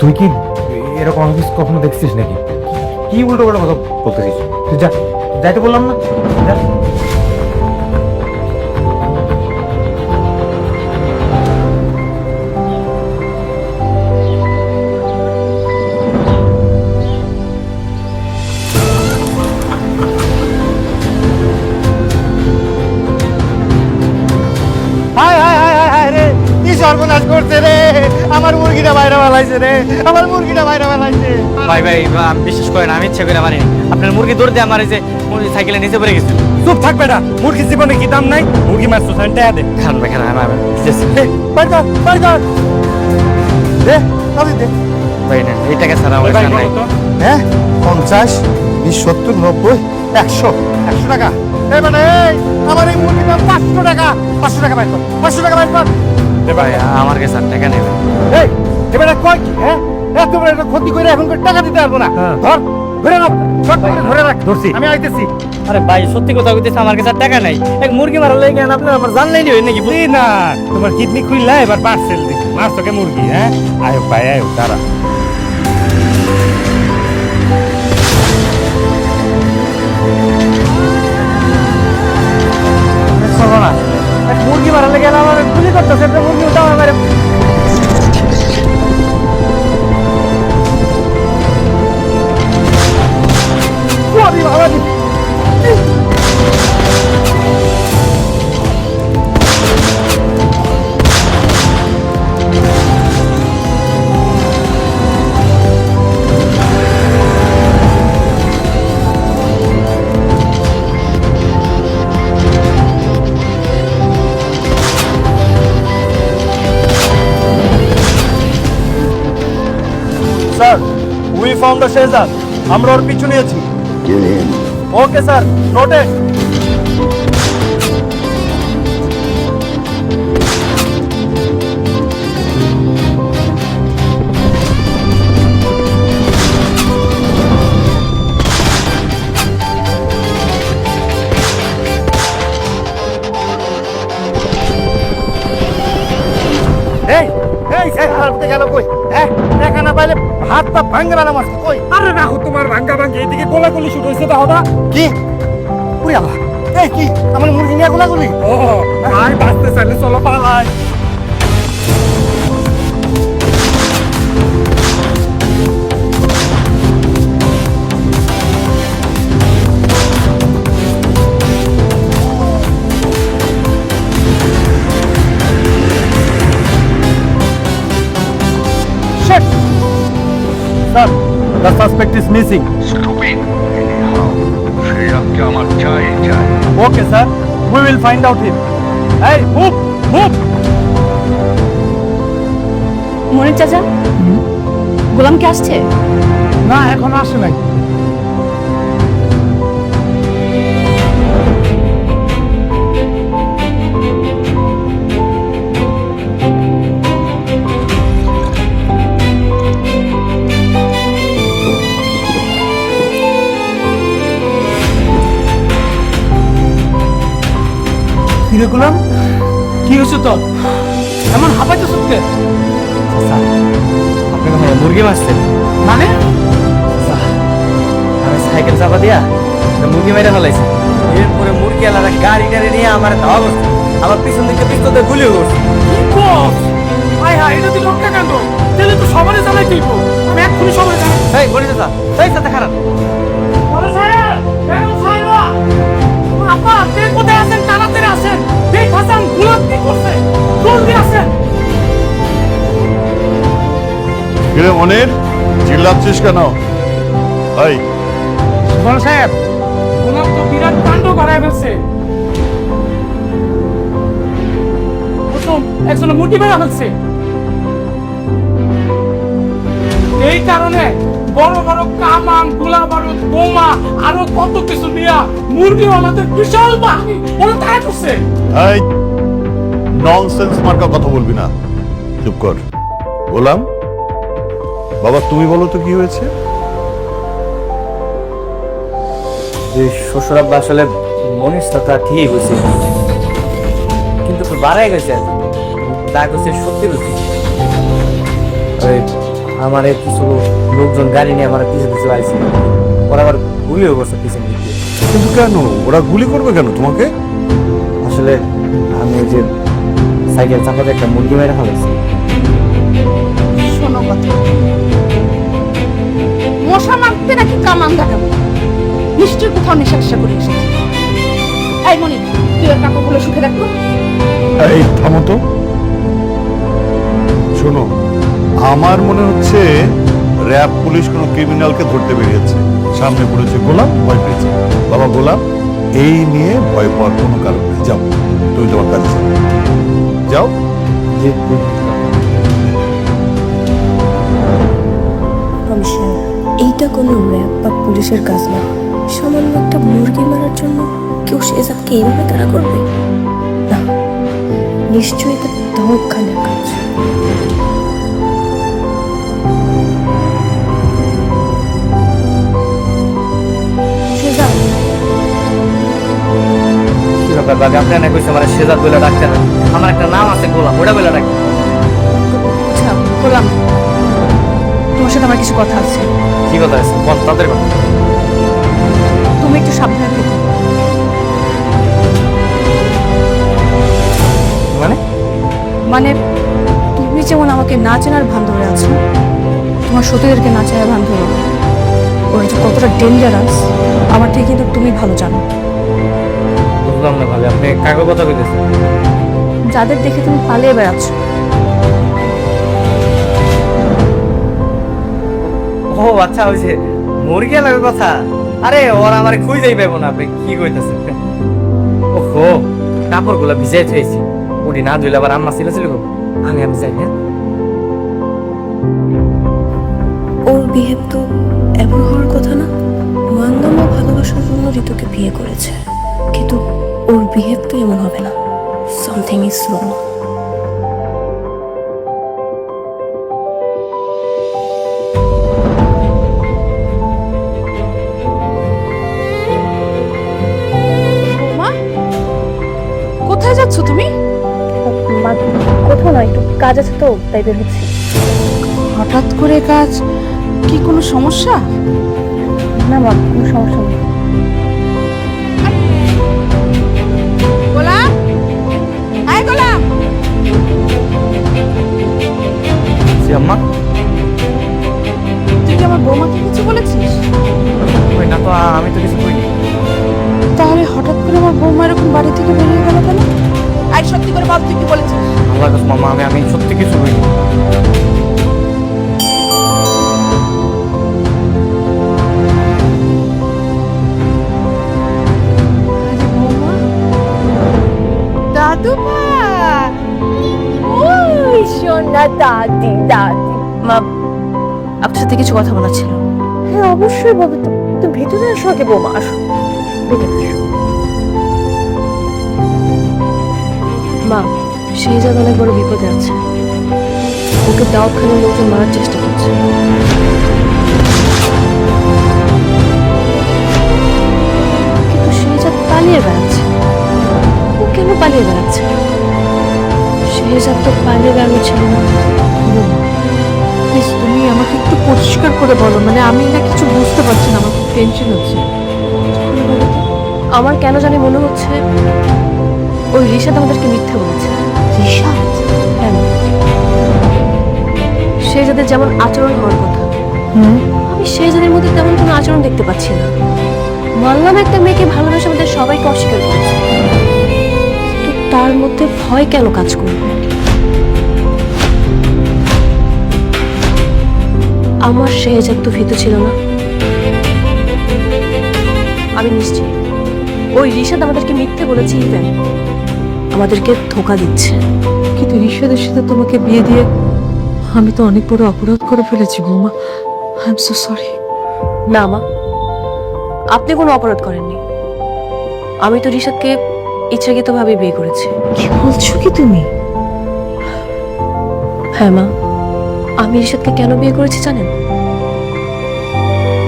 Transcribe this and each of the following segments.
তুই কি এরকম অফিস কখনো দেখছিস নাকি? কি উল্টো পাল্টা কথা বলতেছিস? তুই যা, যাইতে বললাম না, যা। হায় হায় হায় হায় হায় রে, কি সর্বনাশ করছে রে, আমার মুরগিটা বাইরে বেলাইছে রে, আমার মুরগিটা বাইরে বেলাইছে। ভাই ভাই আমি বিশ্বাস করেন, আমি ইচ্ছা করে মারিনি। আপনার মুরগি দৌড় দিয়ে আমার এই যে সাইকেলের নিচে পড়ে গেছিল। চুপ থাক বেটা, মুরগির জীবনে কি দাম নাই? মুরগি মারছো টাকা দে। খান ভাই খান, বাই কর বাই কর, দে কালি দে। ভাই না এই টাকা ছাড়া আমার কাছে নাই। হ্যাঁ 50, 20, 70, 90, 100 টাকা। এই মানে এই আমার এই মুরগির দাম 500 টাকা, 500 টাকা বাইর কর, 500 টাকা বাইর কর। ভাই আমার কাছে আর টাকা নেই। এই এবারে কয় কি? হ্যাঁ এত বড় একটা ক্ষতি করে এখন করে টাকা দিতে পারবো না। ধর ধরে নাও, শর্ট করে ধরে রাখ। ধরছি, আমি আইতেছি। আরে ভাই সত্যি কথা কইতেছে, আমার কাছে আর টাকা নাই। এক মুরগি মারা লাগে আপনি আমার জানলেই নি নাকি? বুঝি না তোমার কিডনি খুললা, এবার পার্সেল দি মাছ তোকে মুরগি। হ্যাঁ আয়ো ভাই আয়ো, দাঁড়া। মুরগি মারা লাগে আমার গুলি করতেছে, মুরগি উঠাও আমার। স্যার উই ফাউন্ড দ্য শেজার, আমরা ওর পিছু নিয়েছি। Okay sir, noted. এই এই স্যার হারতে গেল কই? হ্যাঁ দেখা না পাইলে হাত পা ভাঙবে না মাছ কই? আরে রাখো তোমার ভাঙ্গা ভাঙ্গি, এদিকে গোলাগুলি শুরু হয়েছে। দাও দা কি পুরি আল্লাহ, এই কি আমার মুরগি নিয়ে গোলাগুলি? ও ভাই বাঁচতে চাইলে চলো পালাই। Sir, the suspect is missing. Stupid. Anyhow, সেই আজকে আমার চাই চাই। Okay, sir. We will find out him. Hey, move, move. মনির চাচা, গোলাম কি আসছে? না এখন আসে নাই। কিরে গোলাম, কি হয়েছে তোর? এমন হাঁপাইতে সুখে? আপনাকে ভাই মুরগি মারছেন মানে আমি সাইকেল চাপা দিয়া মুরগি মেরে ফেলাইছি। এরপরে মুরগি আলাদা গাড়ি টাড়ি নিয়ে আমার ধাওয়া করছে, আমার পিছন দিকে পিস্তল দিয়ে গুলিও করছে। কি বস? হায় হায়, এটা তুই লঙ্কা কাণ্ড। তাহলে তো সবারই জানাই দিব। আমি এক্ষুনি সবাই জানাই। এই বলি চাচা, এই চাচা খারাপ। বড় সাহেব, কেন সাহেবা? আপা, আপনি কোথায় আছেন? তাড়াতাড়ি আসেন। দেখ হাসান গোলাম কি করছে, জলদি আসেন। কিরে মনির, চিল্লাচ্ছিস কেন? এই বড় সাহেব, গোলাম তো বিরাট কাণ্ড করায় ফেলছে। প্রথম একজন মুরগি মেরে ফেলছে। এই কারণে বড় বড় কামান, গোলা বারুদ, বোমা আরো কত কিছু নিয়ে মুরগিওয়ালাদের বিশাল বাহিনী ওরা তাড়া করছে। এই ননসেন্স মার্কা কথা বলবি না, চুপ কর। গোলাম বাবা, তুমি বলো তো কি হয়েছে? শ্বশুর আব্বা আসলে মনির সাথে ঠিক হয়েছে, কিন্তু একটু বাড়াই গেছে। যা করছে সত্যি বলছি। আমার কিছু লোকজন গাড়ি নিয়ে আমার পিছু পিছু আইছিল, ওরা আবার গুলিও করছে পিছনে দিকে। কিন্তু কেন ওরা গুলি করবে কেন তোমাকে? আসলে আমি ওই যে সাইকেল চাপাতে একটা মুরগি মেরে ফেলেছি। শোনো কথা, মশা মারতে নাকি কামান দেখাবো? নিশ্চয়ই কোথাও নেশা টেশা করে এসেছি। এই মনি, তুই ওর কাপড়গুলো শুকে রাখবো। এই থামো তো, শোনো, আমার মনে হচ্ছে র্যাব পুলিশ কোনো ক্রিমিনালকে ধরতে বেরিয়েছে। সামনে পড়েছে গোলাম, ভয় পেয়েছে। বাবা গোলাম, এই নিয়ে ভয় পাওয়ার কোনো কারণ নেই। যাও, তুমি তোমার কাজে যাও। যাও। কমিশনার, এইটা কোনো র্যাব বা পুলিশের কাজ না। সামান্য একটা মুরগি মারার জন্য কেউ শেহজাদকে এইভাবে তাড়া করবে না। নিশ্চয়ই এটা দাউদ খানের কাজ। শেহজাদ, কি ব্যাপার বাবা, আপনি না কইছে আমার শেজাদ বলে ডাকতে না? আমার একটা নাম আছে গোলাম, ওটা বলে ডাক। আচ্ছা গোলাম, তোমার সাথে আমার কিছু কথা আছে। কি কথা আছে বল, তাদের কথা। তুমি একটু সাবধানে থেকো। মানে মানে তুমি যেমন আমাকে না চেনার ভান ধরে আছো, তোমার সতীদেরকে না চেনার ভান ধরো। ওরা যে কতটা ডেঞ্জারাস আমার থেকে কিন্তু তুমি ভালো জানো। বুঝলাম না ভাবে, আপনি কাগজ কথা কইতেছেন? যাদের দেখে তুমি পালিয়ে বেড়াচ্ছ, ও আচ্ছা, ওই যে মুরগি লাগার কথা। আরে ওরা আমার খুঁজেই পাবো না, আপনি কি কইতেছেন? ওহো, কাপড়গুলো ভিজাই থইছি, উনি না ধুইলে আবার আম্মা ছিল আমি যাই। হ্যাঁ, ওর বিহেভ তো এমন হওয়ার কথা না। মান্দামা ভালোবাসার জন্য ঋতুকে বিয়ে করেছে, কিন্তু ওর বিহেভ তো এমন হবে না। Something is wrong. মা কোথায় যাচ্ছ তুমি? কোথাও নয়, একটু কাজ আছে তো তাই বের হচ্ছি। হঠাৎ করে কাজ, কি কোনো সমস্যা? না মা, কোনো সমস্যা নেই। গোলাম, আয় গোলাম। জি আম্মা। তুই কি আমার বৌমাকে কিছু বলেছিস? ওই না তো, আমি তো কিছু কইনি। তাহলে হঠাৎ করে আমার বৌমা এরকম বাড়ি থেকে বেরিয়ে গেল কেন? আর সত্যি করে বল, তুই কি বলেছিস? আল্লাহ কাছে মামা, আমি সত্যি কিছু কইনি। আরে বৌমা, দাদু ভাই, ওই সোনা দাদি দাদি। মা, আপনার সাথে কিছু কথা বলার ছিল। হ্যাঁ অবশ্যই বলো তো। তুমি ভেতরে আসো আগে বৌমা, আসো ভেতরে আসো। মা, শেহজাদ অনেক বড় বিপদে আছে। ওকে দাউদ খানের লোকজন মারার চেষ্টা করছে। কিন্তু শেহজাদ পালিয়ে বেড়াচ্ছে। ও কেন পালিয়ে বেড়াচ্ছে? শেহজাদ তো পালিয়ে বেড়ানো ছিল না। প্লিজ তুমি আমাকে একটু পরিষ্কার করে বলো, মানে আমি না কিছু বুঝতে পারছি না, আমার খুব টেনশন হচ্ছে। আমার কেন জানি মনে হচ্ছে ওই রিশাদ আমাদেরকে মিথ্যা বলেছে। রিশাদ? হ্যাঁ, শেহজাদের যেমন আচরণ হওয়ার কথা, আমি শেহজাদের মধ্যে তেমন কোনো আচরণ দেখতে পাচ্ছি না। মানলাম একটা মেয়েকে ভালোবাসা আমাদের সবাইকে অস্বীকার করেছে, কিন্তু তার মধ্যে ভয় কেন কাজ করবে? আমার শেহজাদ তো ভীত ছিল না। আমি নিশ্চিত ওই রিশাদ আমাদেরকে মিথ্যে বলেছে, ইভেন আমাদেরকে ধোঁকা দিচ্ছে। কিন্তু রিশাদের সাথে তোমাকে বিয়ে দিয়ে আমি তো অনেক বড় অপরাধ করে ফেলেছি বৌমা। I am so sorry. না মা, আপনি কোনো অপরাধ করেননি। আমি তো রিশাদকে ইচ্ছাকৃতভাবে বিয়ে করেছি। কি বলছো কি তুমি? হ্যাঁ মা, আমি রিশাদকে কেন বিয়ে করেছি জানেন?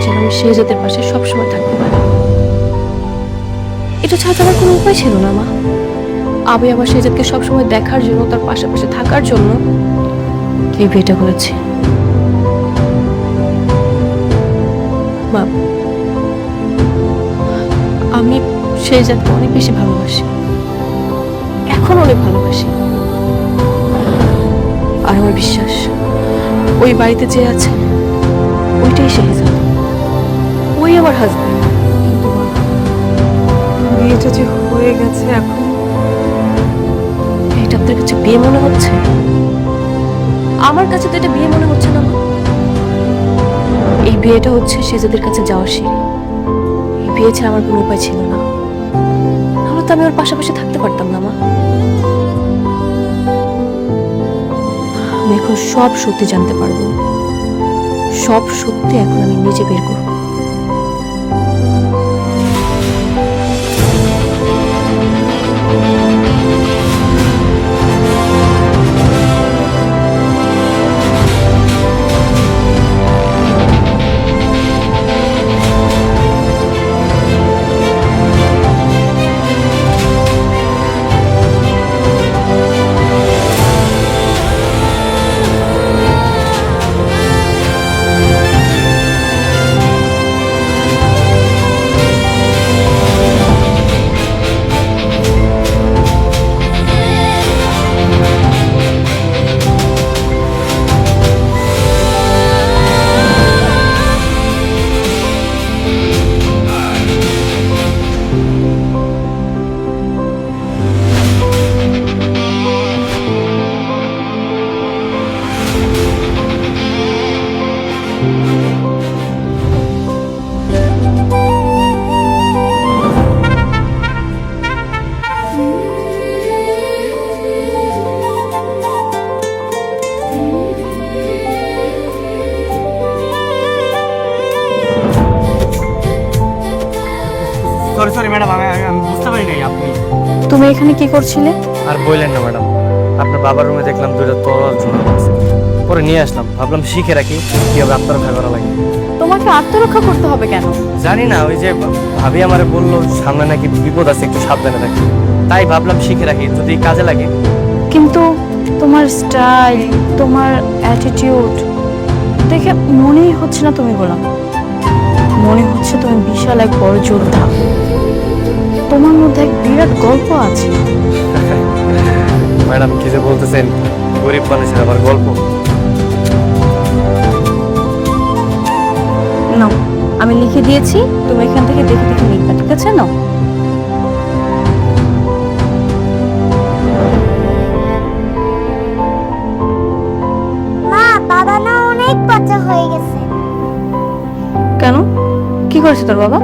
যেন আমি শেহজাদের পাশে সবসময় থাকতে পারি। এটা ছাড়া তো আমার কোনো উপায় ছিল না মা। আমি আমার শেহজাদকে সবসময় দেখার জন্য, তার পাশাপাশি থাকার জন্য এই বিয়েটা করেছি। মা, আমি শেহজাদকে অনেক বেশি ভালোবাসি, এখন অনেক ভালোবাসি। আর আমার বিশ্বাস ওই বাড়িতে যে আছে ওইটাই শেহজাদ, ওই আমার হাজবেন্ড। কিন্তু মা, বিয়েটা যে হয়ে গেছে, এখন এটা আপনার কাছে বিয়ে মনে হচ্ছে? আমার কাছে তো এটা বিয়ে মনে হচ্ছে না মা। এই বিয়েটা হচ্ছে শেহজাদের কাছে যাওয়ার সিঁড়ি। এই বিয়ে ছাড়া আমার কোনো উপায় ছিল না, তাহলে তো আমি ওর পাশাপাশি থাকতে পারতাম না মা। আমি এখন সব সত্যি জানতে পারবো, সব সত্যি এখন আমি নিজে বের করবো। সরি সরি ম্যাডাম, আমি বুঝতে পারি নাই আপনি। তুমি এখানে কি করছিলে? আর বললেন না ম্যাডাম, আপনার বাবার রুমে দেখলাম দুইটা তরোয়াল ঝুলানো আছে, পরে নিয়ে আসলাম, ভাবলাম শিখে রাখি কিভাবে আত্মরক্ষা করা লাগে। তোমাকে আত্মরক্ষা করতে হবে কেন? জানি না, ওই যে ভাবি আমারে বললো সামনে নাকি বিপদ আছে, একটু সাবধানে থাকি, তাই ভাবলাম শিখে রাখি, যদি কাজে লাগে। কিন্তু তোমার স্টাইল, তোমার অ্যাটিটিউড দেখে মনেই হচ্ছে না তুমি গোলাম, মনে হচ্ছে তুমি বিশাল এক বড় যোদ্ধা। তোমার মধ্যে এক বিরাট গল্প আছে। ম্যাডাম কি যে বলতেছেন, গরিব মানুষের আবার গল্প? নাও, আমি লিখে দিয়েছি, তুমি এখান থেকে দেখে দেখে লিখবা, ঠিক আছে? নাও। মা, বাবা না অনেক বাচ্চা হয়ে গেছে। কেন? কি করেছে তোর বাবা?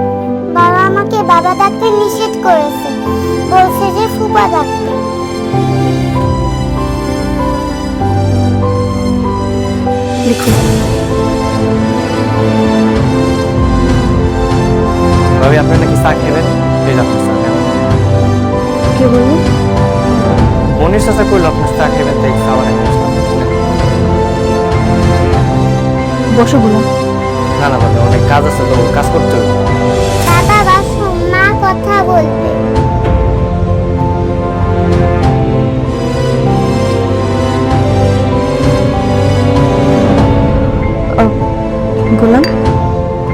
বাবা আমাকে বাবা ডাকতে নিষেধ করেছে, বলছে যে ফুপা ডাকতে। লিখো। ভাবি আপনার নাকি চা খেলেন, এই যে আপনার চা খান। কে বলবো? মনির চাচা করলো আপনার চা খেবেন, তাই খাবার বসো গোলাম। না না ভাবি, অনেক কাজ আছে তো, কাজ করতে হবে। বাবা বাসু, মা কথা বলবে। গোলাম,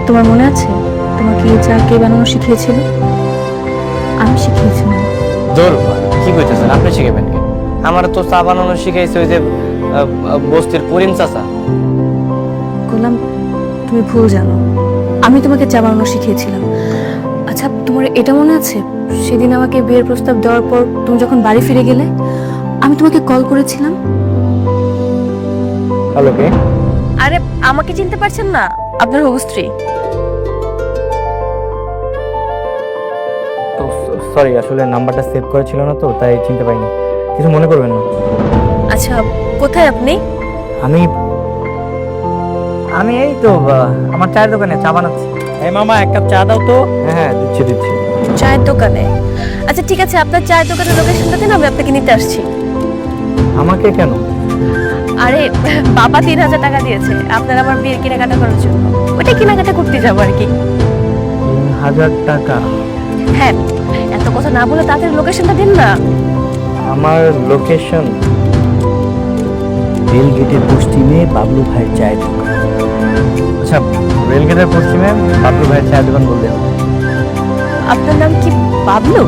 তোমার মনে আছে তোমাকে এই চা কে বানানো শিখিয়েছিল? আমি শিখিয়েছিলাম। দৌড়, কি কইতেছেন, আপনি শিখাবেন কি? আমার তো চা বানানো শিখাইছে ওই যে বস্তির করিম চাচা। গোলাম, তুমি ভুল জানো, আমি তোমাকে চা বানানো শিখিয়েছিলাম। আচ্ছা, তোমার এটা মনে আছে সেদিন আমাকে বিয়ের প্রস্তাব দেওয়ার পর তুমি যখন বাড়ি ফিরে গেলে, আমি তোমাকে কল করেছিলাম? হ্যালো কে? আরে, আমাকে চিনতে পারছেন না? আপনার হবু স্ত্রী। সরি, আসলে নাম্বারটা সেভ করা ছিল না তো, তাই চিনতে পারিনি, কিছু মনে করবেন না। আচ্ছা, কোথায় আপনি? আমি আমি এই তো আমার চায়ের দোকানে চা বানাচ্ছি। এই মামা, এক কাপ চা দাও তো। হ্যাঁ হ্যাঁ, দিচ্ছি দিচ্ছি। চায়ের দোকানে? আচ্ছা ঠিক আছে, আপনার চায়ের দোকানের লোকেশনটা দিন, আমি আপনাকে নিতে আসছি। আমাকে কেন? আরে বাবা 3000 টাকা দিয়েছে আপনার আমার বিয়ের কেনাকাটা করার জন্য, ওইটা কেনাকাটা করতে যাবো আর কি। 3000 টাকা? হ্যাঁ, এত কথা না বলে তাদের লোকেশনটা দিন না। আমার লোকেশন রেল গেটের পশ্চিমে বাবলু ভাইয়ের চায়ের দোকান। আচ্ছা, রেলগেটের পশ্চিমে বাবলু ভাইয়ের চায়ের দোকান বলতে হবে। আপনার নাম কি বাবলু?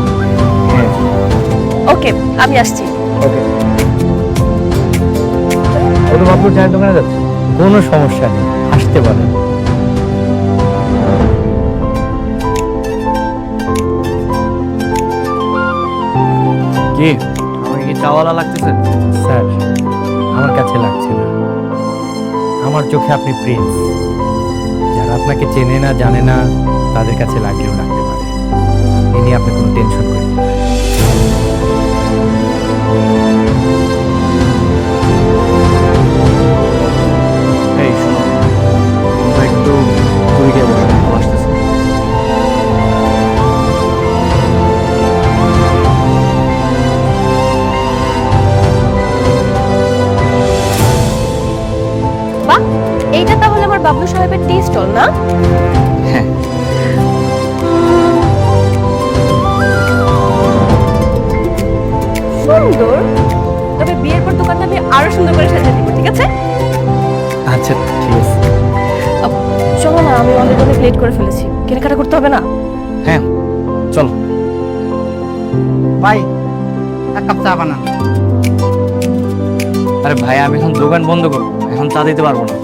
হ্যাঁ, ওকে, আমি আসছি। ওকে। ও তো বাবলুর চায়ের দোকানে যাচ্ছে, কোনো সমস্যা নেই, আসতে পারে। কি আমাকে কি চাওয়ালা লাগতেছে? স্যার, আমার কাছে লাগছে না। আমার চোখে আপনি প্রিন্স। যারা আপনাকে চেনে না জানে না তাদের কাছে লাগলেও লাগতে পারে। এ নিয়ে আপনি কোনো টেনশন করেন না। এই শোনো, তোমরা একটু চুরি গিয়ে বসো, আমি আসতেছি। বাহ, এইটা তাহলে আমার বাবলু সাহেবের টি স্টল না? হ্যাঁ। সুন্দর, তবে বিয়ের পর দোকানটা আমি আরো সুন্দর করে সাজিয়ে দিব, ঠিক আছে? আচ্ছা ঠিক আছে। চলো না, আমি অলরেডি অনেক লেট করে ফেলেছি, কেনাকাটা করতে হবে না? হ্যাঁ চলো। ভাই এক কাপ চা বানান। আরে ভাই, আমি এখন দোকান বন্ধ করবো, এখন চা দিতে পারবো না।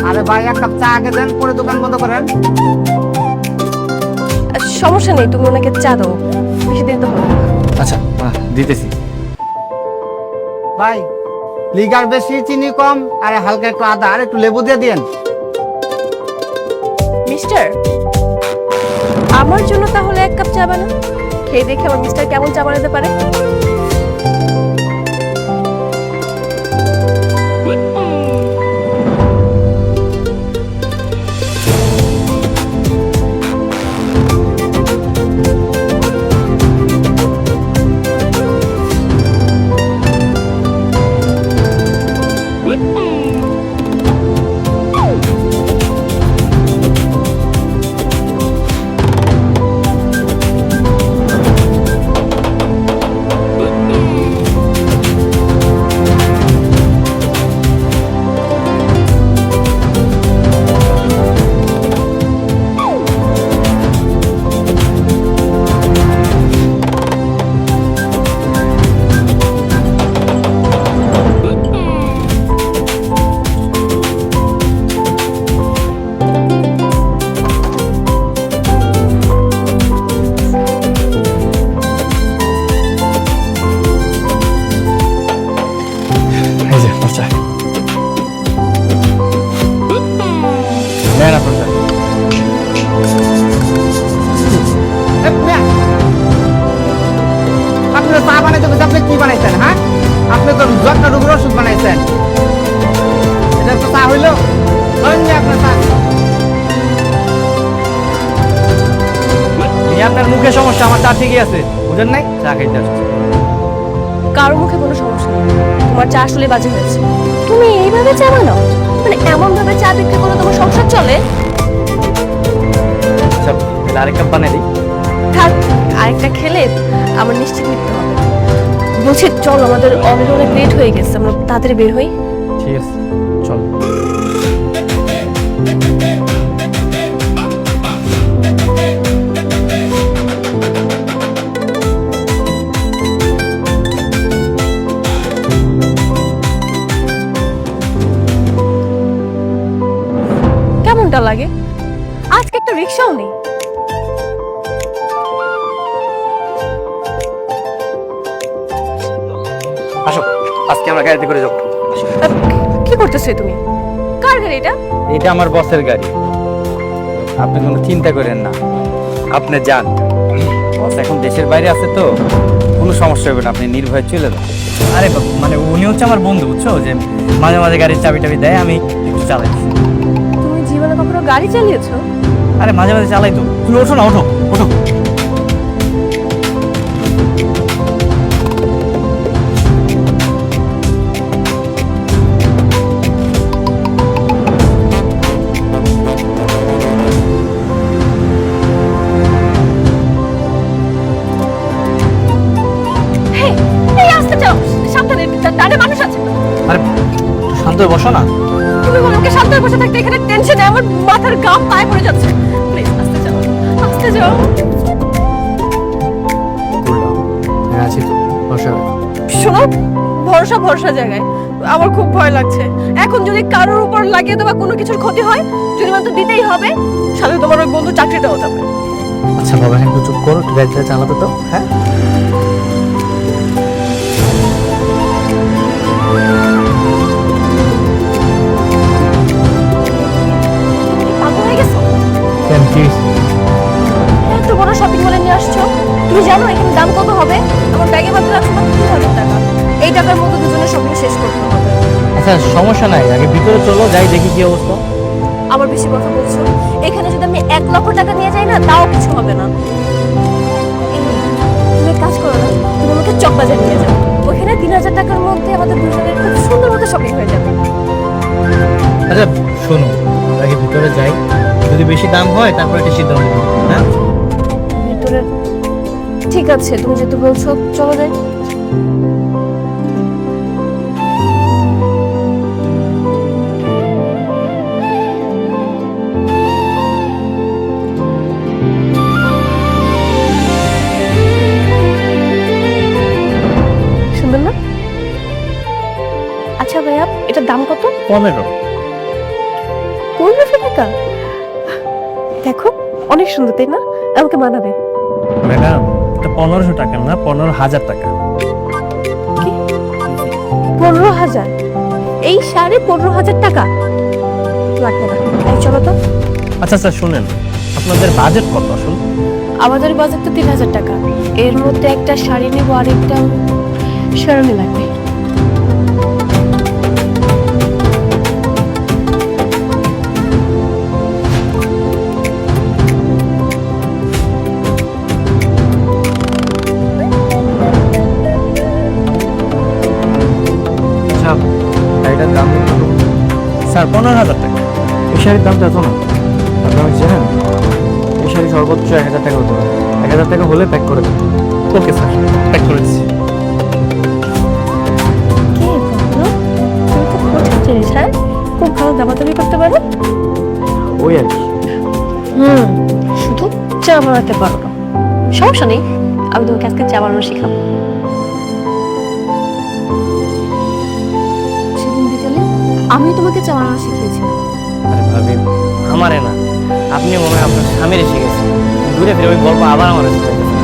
আরে ভাই এক কাপ চা আগে দেন, পরে দোকান বন্ধ করেন। সমস্যা নেই, তুমি ওনাকে চা দাও, বেশি দিন তো হবে না। আচ্ছা দিতেছি। ভাই লিগার বেশি, চিনি কম, আর হালকা একটু আদা আর একটু লেবু দিয়ে দিয়েন। মিস্টার, আমার জন্য তাহলে এক কাপ চা বানান, খেয়ে দেখে আমার মিস্টার কেমন চা বানাতে পারে। এই যে আপনার চা। নেন আপনার চা। আপনি চা বানাইতে বলছে, আপনি কি বানাইছেন? হ্যাঁ, আপনি তো জটটা রোগের ওষুধ বানাইছেন। এটা তো চা হইলো? ধরেন যে আপনার চা। এই আপনার মুখে সমস্যা, আমার চা ঠিকই আছে, বুঝেন নাই? চা খাইতে আসছে। কারো মুখে কোনো সমস্যা নেই, তোমার চা আসলে বাজে হয়েছে। তুমি এইভাবে চা বানাও, মানে এমন ভাবে চা বিক্রি করলে তোমার সংসার চলে? আচ্ছা তাহলে আরেক কাপ বানিয়ে দিই। থাক, আরেকটা খেলে আমার নিশ্চিত মৃত্যু হবে। বলছি চল, আমাদের অলরেডি অনেক লেট হয়ে গেছে, আমরা তাড়াতাড়ি বের হই। ঠিক আছে চলো। কেমনটা লাগে? আজকে একটা রিক্সাও নেই। আসো, আজকে আমরা গাড়িতে করে যাবো। কি করতেছো তুমি? কার গাড়ি এটা? এটা আমার বসের গাড়ি, আপনি কোনো চিন্তা করেন না, আপনি যান। বস এখন দেশের বাইরে আছে তো কোনো সমস্যা হবে না, আপনি নির্ভয়ে চলে যান। আরে মানে উনি হচ্ছে আমার বন্ধু, বুঝছো, যে মাঝে মাঝে গাড়ির চাবি টাবি দেয়, আমি একটু চালাই। তুমি জীবনে কখনো গাড়ি চালিয়েছো? আরে মাঝে মাঝে চালাই তো। তুমি ওঠো না, ওঠো ওঠো। এই আস্তে যাও, সাবধানে, দাঁড়ে মানুষ আছে। আরে শান্ত হয়ে বসো না। তুমি বলো ওকে শান্ত হয়ে বসে থাকতে, এখানে টেনশনে আমার মাথার ঘাম পায়ে পড়ে যাচ্ছে। প্লিজ আস্তে যাও, আস্তে যাও। করলাম আছি তো বসা। শোনো, ভরসা ভরসা জায়গায়, আমার খুব ভয় লাগছে। এখন যদি কারোর উপর লাগিয়ে দেওয়া কোনো কিছুর ক্ষতি হয়, জরিমানা তো দিতেই হবে, সাথে তোমার ওই বন্ধু চাকরিটাও যাবে। আচ্ছা বাবা, একটু চুপ করো, একটু গাড়িটা চালাতে তো। হ্যাঁ পাগল হয়ে গেছো? কেন কি হয়েছে? এত বড় শপিং মলে নিয়ে আসছো, তুমি জানো এখানে দাম কত হবে? আমার ব্যাগে মাত্র আছে মাত্র 3000 টাকা। এই টাকার মধ্যে দুজনের শপিং শেষ করতে হবে। আচ্ছা সমস্যা নাই, আগে ভিতরে চলো, যাই দেখি কি অবস্থা। আবার বেশি কথা বলছো। এখানে যদি আমি 1 লক্ষ টাকা নিয়ে যাই না, তাও কিছু হবে না। এই, তুমি এক কাজ করো না, তুমি আমাকে চকবাজার নিয়ে যাও। ওখানে 3000 টাকার মধ্যে আমাদের দুজনের খুব সুন্দর মতো শপিং হয়ে যাবে। আচ্ছা শোনো, আমরা আগে ভিতরে যাই, যদি বেশি দাম হয় তারপর একটা সিদ্ধান্ত নেব। হ্যাঁ ভিতরে ঠিক আছে, তুমি যেহেতু বলছো চলো যাই। সুন্দর না? আচ্ছা ভাইয়া, এটার দাম কত? 15। 1500 টাকা? দেখো অনেক সুন্দর, তাই না? আমাকে মানাবে। ম্যাডাম, এটা 1500 টাকা না, 15000 টাকা। 15,000? এই শাড়ি 15,000 টাকা? লাগবে না, এই চলো তো। আচ্ছা আচ্ছা শুনেন, আপনাদের বাজেট কত আসলে? আমাদের বাজেট তো 3000 টাকা, এর মধ্যে একটা শাড়ি নেব আর একটা শেরওয়ানি লাগবে। আচ্ছা গাড়িটার দাম কত? স্যার 15000 টাকা। এই শাড়ির দামটা এত না, আপনি আমাকে চেনেন? এই শাড়ি সর্বোচ্চ 1000 টাকা হতে পারে। 1000 টাকা হলে প্যাক করে দেবো। ওকে স্যার, প্যাক করে দিচ্ছি। কে বলো? তুমি তো খুব জিনিস, হ্যাঁ? খুব ভালো দামাদামি করতে পারো। ওই আর কি। শুধু চা বানাতে পারো না, সমস্যা নেই, আমি তোমাকে আজকে চা বানানো শিখাবো। সেদিন বিকেলে আমি তোমাকে চা বানানো শিখিয়েছিলাম। আরে ভাবি, আমারে না, আপনি মনে হয় আপনার স্বামীর এসে গেছে, দূরে ফিরে ওই গল্প আবার আমার কাছে বলতেছেন।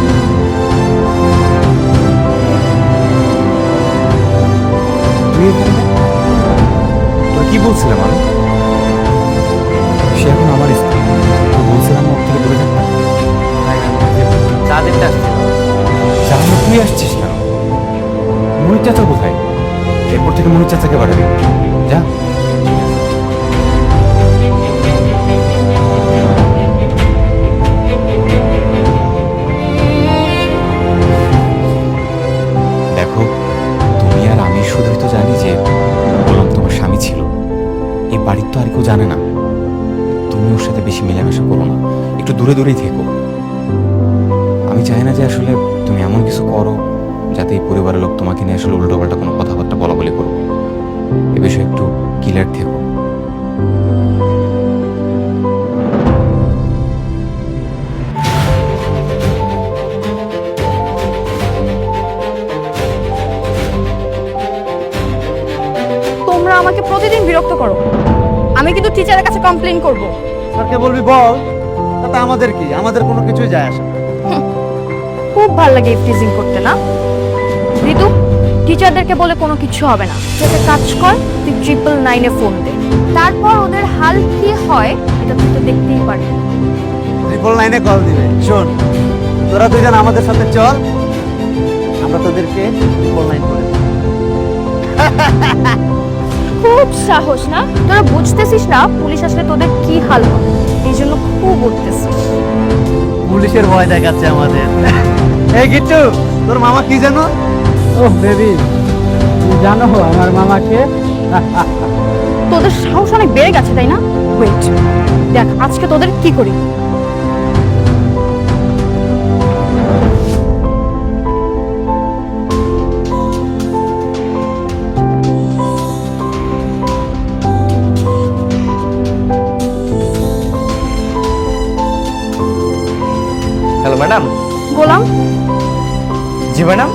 তুই এখানে? তোর কি বলছিলাম আমি? সে এখন আমার স্ত্রী, তো বলছিলাম ওর থেকে দূরে থাকতে। চা দিতে আসছে। সামনে তুই আসছিস কেন? মনির চাচা কোথায়? এরপর থেকে মনির চাচাকে বাড়াবি, যা। দেখো, তুমি আর আমি শুধুই তো জানি যে গোলাম তোমার স্বামী ছিল। এই বাড়ির তো আর কেউ জানে না। তুমি ওর সাথে বেশি মেলামেশা করো না, একটু দূরে দূরেই থেকো। আমি চাই না যে আসলে তুমি এমন কিছু করো যাতে এই পরিবারের লোক তোমাকে নিয়ে আসলে উল্টোপাল্টা কোনো কথাবার্তা বলা বলি করবো। এ বিষয়ে একটু ক্লিয়ার থেকো। তোমরা আমাকে প্রতিদিন বিরক্ত করো, আমি কিন্তু টিচারের কাছে কমপ্লেইন করব। স্যারকে বলবি বল, তাতে আমাদের কি? আমাদের কোনো কিছুই যায় আসে না। খুব ভালো লাগে টিজিং করতে না? ঋতু, টিচারদেরকে বলে কোনো কিছু হবে না, তুই একটা কাজ কর, তুই 999-এ ফোন দে, তারপর ওদের হাল কি হয় এটা তুই তো দেখতেই পারবি। 999-এ কল দিবে। শোন, তোরা দুজন আমাদের সাথে চল, আমরা তোদেরকে 999 করে দেব। খুব সাহস না? তোরা বুঝতেছিস না পুলিশ আসলে তোদের কি হাল হবে, এই জন্য খুব উঠতেছিস। পুলিশের ভয় দেখাচ্ছে আমাদের। এই গিট্টু, তোর মামা কি জানো? ও বেবি, তুমি জানো আমার মামাকে? তোদের সাহস অনেক বেড়ে গেছে তাই না? ওয়েট, দেখ আজকে তোদের কি করি। ম্যাডাম। গোলাম, জি ম্যাডাম,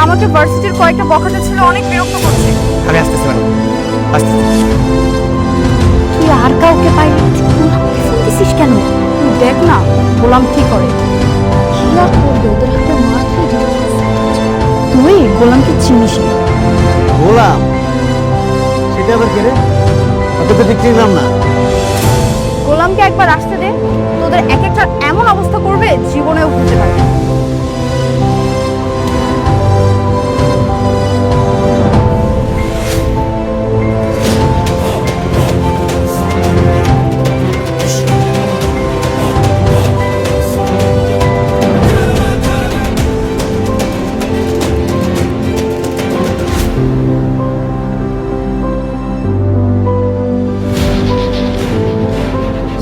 আমাকে ভার্সিটির কয়েকটা বখাটে ছিল অনেক বিরক্ত করছে। আমি আসতেছি ম্যাডাম, আসতেছি। তুই আর কাউকে পাইলে গোলামকে ফোন দিছিস কেন? তুই দেখ না গোলাম কি করে। কি আর করবে, ওদের হাতে মাথা তুই গোলামকে চিনিস না। গোলাম সেটা আবার কে রে? ওকে তো ঠিক চিনলাম না। গোলামকে একবার আসতে দে, তোদের এক একটা এমন অবস্থা করবে জীবনেও ভুলতে পারবি না।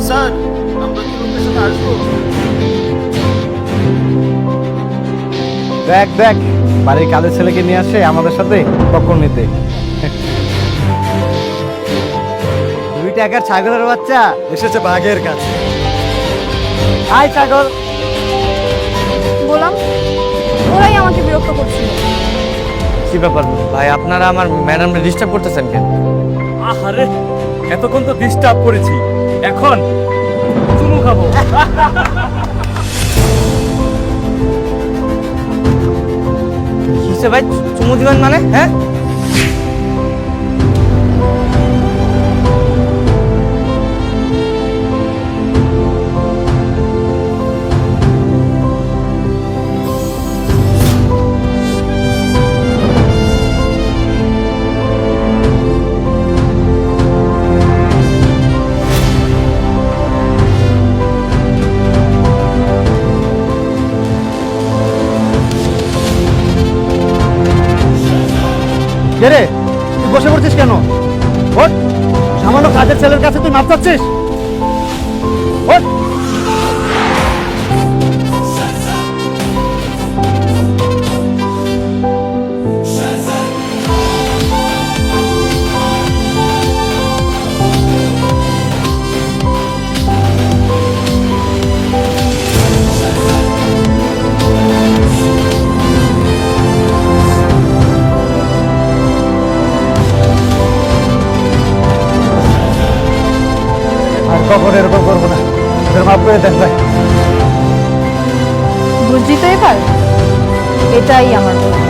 স্যার আমরা কি লোকেশনে আসবো? দেখ দেখ, বাড়ির কাজের ছেলেকে নিয়ে আসে আমাদের সাথে টক্কর নিতে। 2 টাকার ছাগলের বাচ্চা এসেছে বাঘের কাছে। হাই ছাগল। গোলাম, ওরাই আমাকে বিরক্ত করছিল। কি ব্যাপার ভাই, আপনারা আমার ম্যাডামকে ডিস্টার্ব করতেছেন কেন? আহারে এতক্ষণ তো ডিস্টার্ব করেছি, এখন চুমু খাবো। কিসে ভাই চুমু দিবেন মানে? হ্যাঁ, কে রে, তুই বসে পড়ছিস কেন? ওঠ, সামান্য কাজের ছেলের কাছে তুই মাপ চাচ্ছিস? ওঠ। আর কখনো এরকম করবো না, ওদের মাফ করে দেন ভাই। বুঝলি তো এবার, এটাই আমার গোলাম।